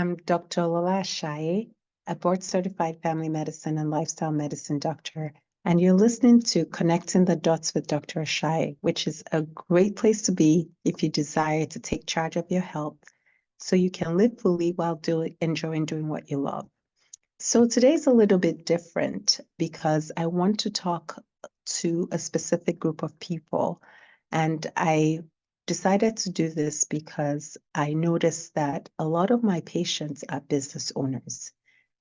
I'm Dr. Lola Ashaye, a board-certified family medicine and lifestyle medicine doctor, and you're listening to Connecting the Dots with Dr. Ashaye, which is a great place to be if you desire to take charge of your health so you can live fully while enjoying doing what you love. So today's a little bit different because I want to talk to a specific group of people, and I decided to do this because I noticed that a lot of my patients are business owners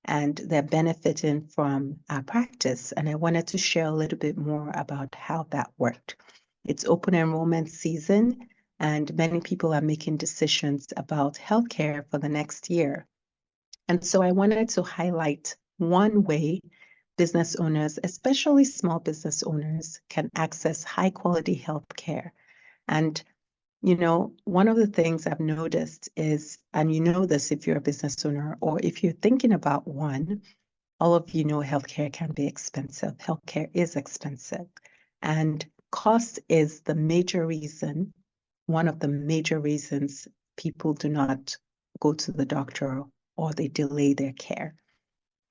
and they're benefiting from our practice. And I wanted to share a little bit more about how that worked. It's open enrollment season, and many people are making decisions about healthcare for the next year. And so I wanted to highlight one way business owners, especially small business owners, can access high quality healthcare. And you know, one of the things I've noticed is, and you know this if you're a business owner or if you're thinking about one, all of you know healthcare can be expensive. Healthcare is expensive. And cost is the major reason, one of the major reasons people do not go to the doctor or they delay their care.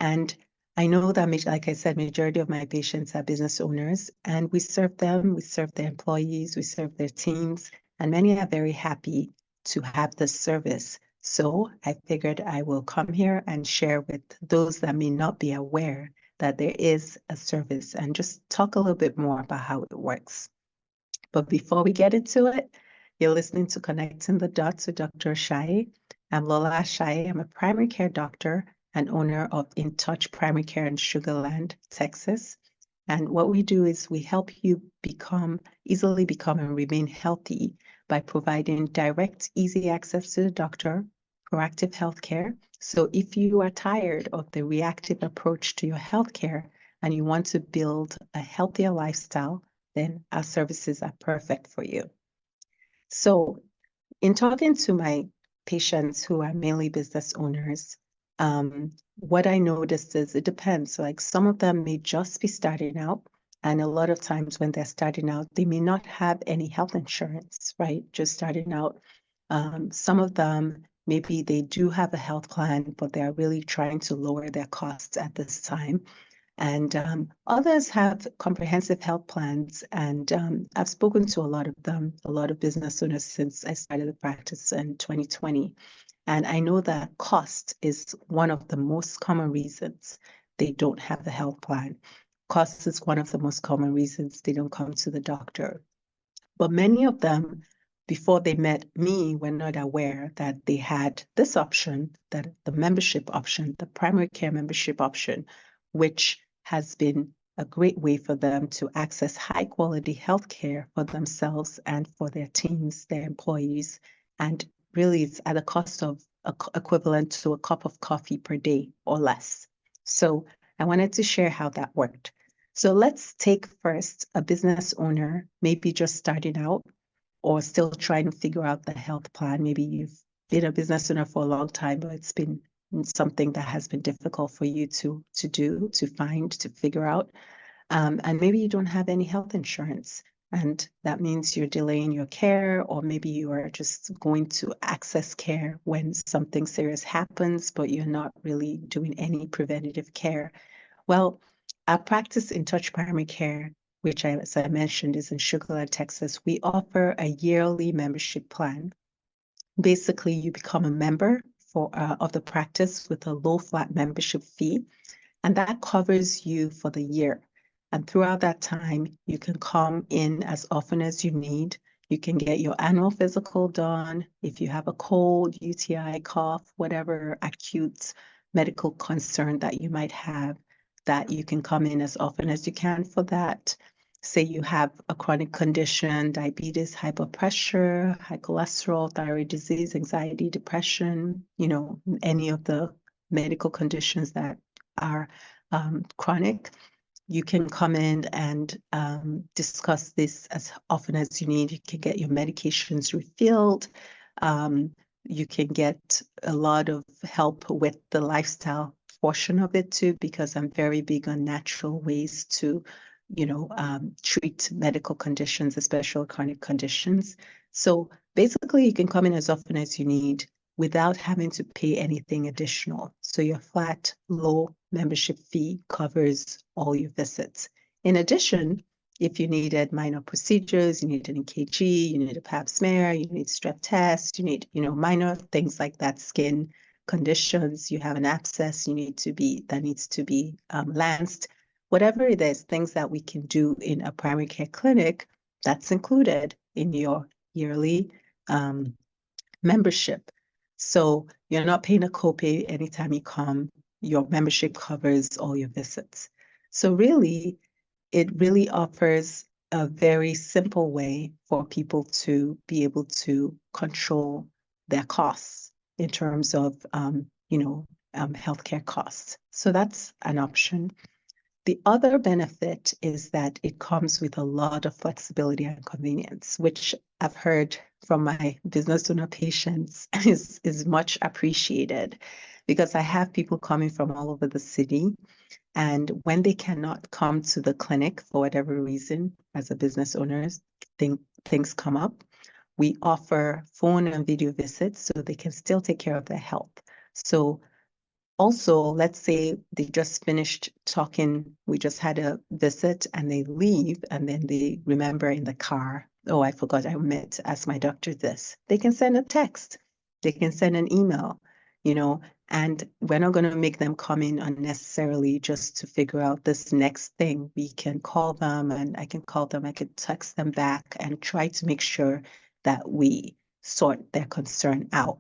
And I know that, like I said, majority of my patients are business owners, and we serve them, we serve their employees, we serve their teams, and many are very happy to have this service. So I figured I will come here and share with those that may not be aware that there is a service and just talk a little bit more about how it works. But before we get into it, you're listening to Connecting the Dots with Dr. Ashaye. I'm Lola Ashaye. I'm a primary care doctor and owner of InTouch Primary Care in Sugar Land, Texas. And what we do is we help you easily become and remain healthy by providing direct, easy access to the doctor, proactive healthcare. So if you are tired of the reactive approach to your healthcare and you want to build a healthier lifestyle, then our services are perfect for you. So in talking to my patients who are mainly business owners, what I noticed is it depends. Like some of them may just be starting out, and a lot of times when they're starting out, they may not have any health insurance, right? Just starting out. Some of them, maybe they do have a health plan, but they're really trying to lower their costs at this time. And others have comprehensive health plans, and I've spoken to a lot of them, a lot of business owners since I started the practice in 2020. And I know that cost is one of the most common reasons they don't have a health plan. Cost is one of the most common reasons they don't come to the doctor. But many of them, before they met me, were not aware that they had this option, that the membership option, the primary care membership option, which has been a great way for them to access high quality healthcare for themselves and for their teams, their employees. And really it's at a cost of equivalent to a cup of coffee per day or less. So I wanted to share how that worked. So let's take first a business owner, maybe just starting out or still trying to figure out the health plan. Maybe you've been a business owner for a long time, but it's been something that has been difficult for you to do, to find, to figure out. And maybe you don't have any health insurance, and that means you're delaying your care, or maybe you are just going to access care when something serious happens, but you're not really doing any preventative care. Well, our practice InTouch Primary Care, which as I mentioned is in Sugar Land, Texas, we offer a yearly membership plan. Basically, you become a member of the practice with a low flat membership fee, and that covers you for the year. And throughout that time, you can come in as often as you need. You can get your annual physical done. If you have a cold, UTI, cough, whatever acute medical concern that you might have, that you can come in as often as you can for that. Say you have a chronic condition, diabetes, high blood pressure, high cholesterol, thyroid disease, anxiety, depression, you know, any of the medical conditions that are chronic, you can come in and discuss this as often as you need. You can get your medications refilled. You can get a lot of help with the lifestyle portion of it too, because I'm very big on natural ways to, you know, treat medical conditions, especially chronic conditions. So basically you can come in as often as you need. without having to pay anything additional. So your flat, low membership fee covers all your visits. In addition, if you needed minor procedures, you need an EKG, you need a pap smear, you need strep test, you need, minor things like that, skin conditions, you have an abscess that needs to be lanced, whatever it is, things that we can do in a primary care clinic, that's included in your yearly membership. So you're not paying a copay anytime you come. Your membership covers all your visits. So really, it really offers a very simple way for people to be able to control their costs in terms of, healthcare costs. So that's an option. The other benefit is that it comes with a lot of flexibility and convenience, which I've heard from my business owner patients is much appreciated, because I have people coming from all over the city, and when they cannot come to the clinic for whatever reason, as a business owner, things come up, we offer phone and video visits so they can still take care of their health. So also, let's say they just finished talking, we just had a visit, and they leave, and then they remember in the car, oh, I forgot I meant to ask my doctor this. They can send a text, they can send an email, and we're not going to make them come in unnecessarily just to figure out this next thing. We can call them, and I can call them, I could text them back and try to make sure that we sort their concern out.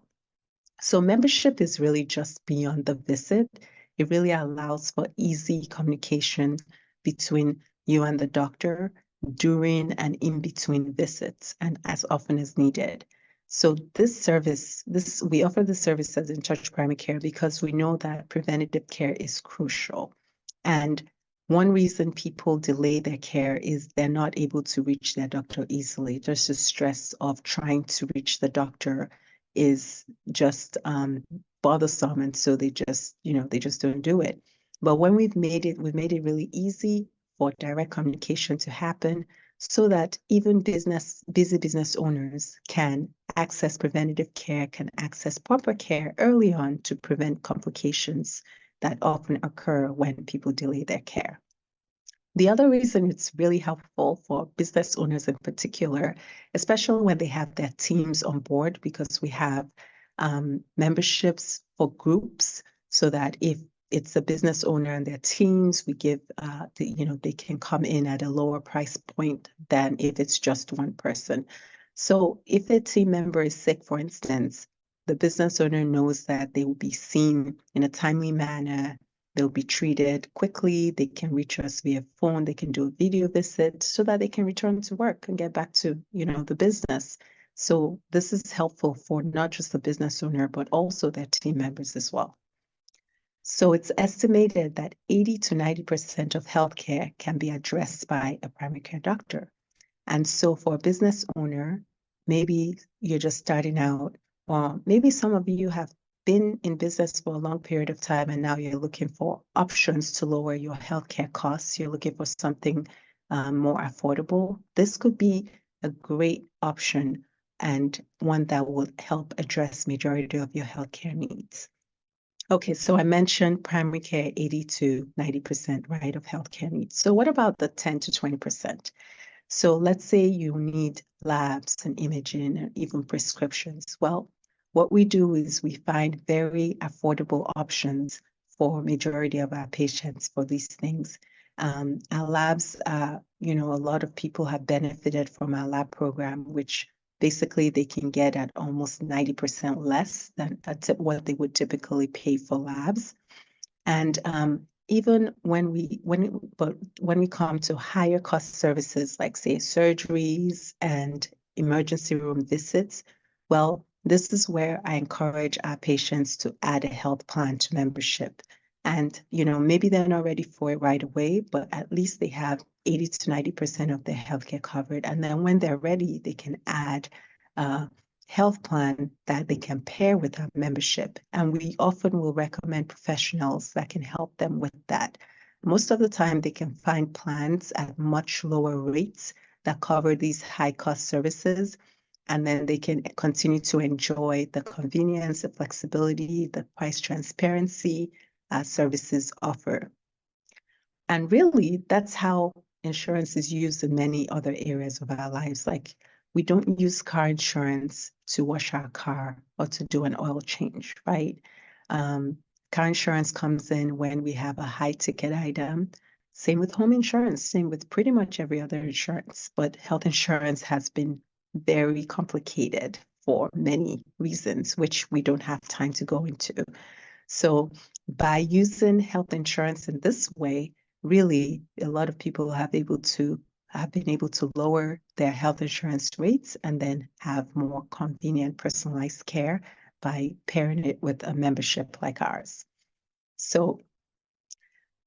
So membership is really just beyond the visit. It really allows for easy communication between you and the doctor during and in between visits, and as often as needed. So we offer this service as InTouch Primary Care because we know that preventative care is crucial. And one reason people delay their care is they're not able to reach their doctor easily. Just the stress of trying to reach the doctor is just bothersome, and so they just don't do it. But when we've made it really easy for direct communication to happen, so that even busy business owners can access preventative care, can access proper care early on to prevent complications that often occur when people delay their care. The other reason it's really helpful for business owners in particular, especially when they have their teams on board, because we have memberships for groups, so that if it's a business owner and their teams, we give, they can come in at a lower price point than if it's just one person. So if a team member is sick, for instance, the business owner knows that they will be seen in a timely manner. They'll be treated quickly. They can reach us via phone. They can do a video visit so that they can return to work and get back to, the business. So this is helpful for not just the business owner, but also their team members as well. So it's estimated that 80 to 90% of healthcare can be addressed by a primary care doctor. And so for a business owner, maybe you're just starting out, or maybe some of you have been in business for a long period of time, and now you're looking for options to lower your healthcare costs. You're looking for something more affordable. This could be a great option, and one that will help address majority of your healthcare needs. Okay, so I mentioned primary care, 80 to 90%, right, of healthcare needs. So what about the 10 to 20%? So let's say you need labs and imaging and even prescriptions. Well, what we do is we find very affordable options for majority of our patients for these things. Our labs, a lot of people have benefited from our lab program, which basically they can get at almost 90% less than what they would typically pay for labs. And even when we come to higher cost services, like say surgeries and emergency room visits, well, this is where I encourage our patients to add a health plan to membership. And, maybe they're not ready for it right away, but at least they have 80 to 90% of their healthcare covered. And then when they're ready, they can add health plan that they can pair with our membership. And we often will recommend professionals that can help them with that. Most of the time, they can find plans at much lower rates that cover these high cost services. and then they can continue to enjoy the convenience, the flexibility, the price transparency services offer. And really, that's how insurance is used in many other areas of our lives. Like, we don't use car insurance to wash our car or to do an oil change, right? Car insurance comes in when we have a high ticket item. Same with home insurance, same with pretty much every other insurance. But health insurance has been very complicated for many reasons, which we don't have time to go into. So by using health insurance in this way, really, a lot of people have been able to lower their health insurance rates and then have more convenient personalized care by pairing it with a membership like ours. So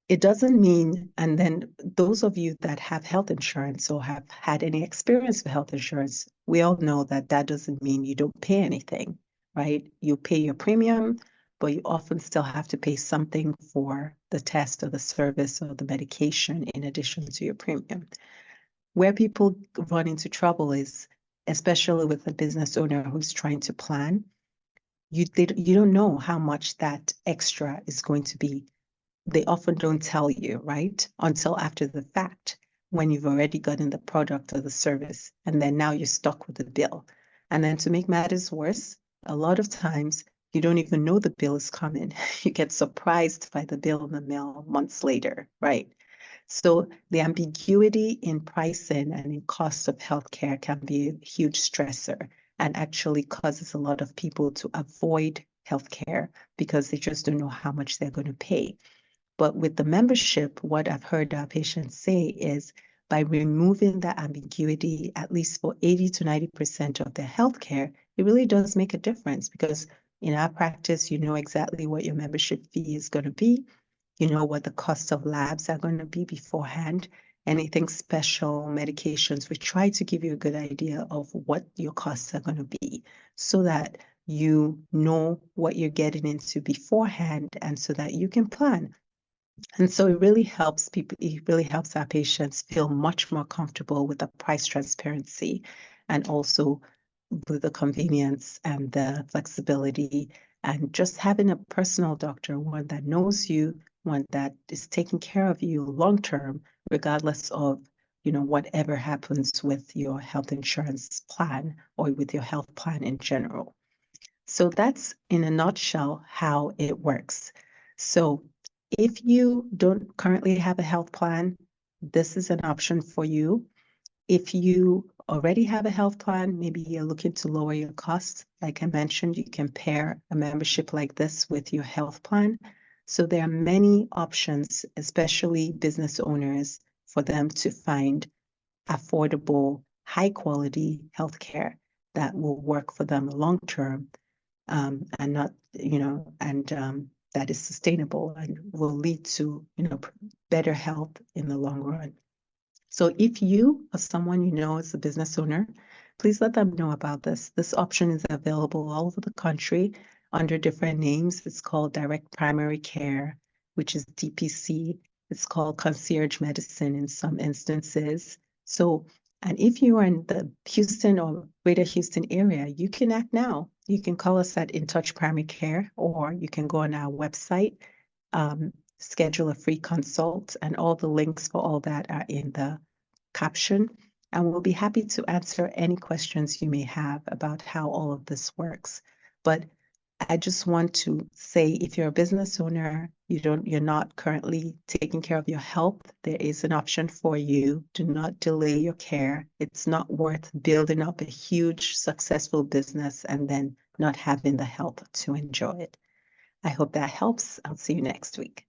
it doesn't mean, and then those of you that have health insurance or have had any experience with health insurance, we all know that that doesn't mean you don't pay anything, right? You pay your premium, but you often still have to pay something for the test or the service or the medication in addition to your premium. Where people run into trouble is, especially with a business owner who's trying to plan, you don't know how much that extra is going to be. They often don't tell you, right? Until after the fact, when you've already gotten the product or the service, and then now you're stuck with the bill. And then to make matters worse, a lot of times you don't even know the bill is coming. You get surprised by the bill in the mail months later, right? So the ambiguity in pricing and in cost of healthcare can be a huge stressor and actually causes a lot of people to avoid healthcare because they just don't know how much they're going to pay. But with the membership, what I've heard our patients say is by removing that ambiguity, at least for 80 to 90% of their healthcare, it really does make a difference because in our practice, you know exactly what your membership fee is going to be. You know what the cost of labs are going to be beforehand. Anything special, medications, we try to give you a good idea of what your costs are going to be so that you know what you're getting into beforehand and so that you can plan. And so it really helps people, it really helps our patients feel much more comfortable with the price transparency and also with the convenience and the flexibility and just having a personal doctor, one that knows you, one that is taking care of you long term, regardless of, you know, whatever happens with your health insurance plan or with your health plan in general. So that's in a nutshell how it works. So if you don't currently have a health plan, this is an option for you. If you already have a health plan, maybe you're looking to lower your costs. Like I mentioned, you can pair a membership like this with your health plan. So there are many options, especially business owners, for them to find affordable, high quality healthcare that will work for them long term and not, you know, and that is sustainable and will lead to, you know, better health in the long run. So if you or someone you know is a business owner, please let them know about this. This option is available all over the country under different names. It's called direct primary care, which is DPC. It's called concierge medicine in some instances. So, and if you are in the Houston or Greater Houston area, you can act now. You can call us at InTouch Primary Care, or you can go on our website, schedule a free consult, and all the links for all that are in the caption. And we'll be happy to answer any questions you may have about how all of this works. But I just want to say, if you're a business owner, you're not currently taking care of your health, there is an option for you. Do not delay your care. It's not worth building up a huge successful business and then not having the health to enjoy it. I hope that helps. I'll see you next week.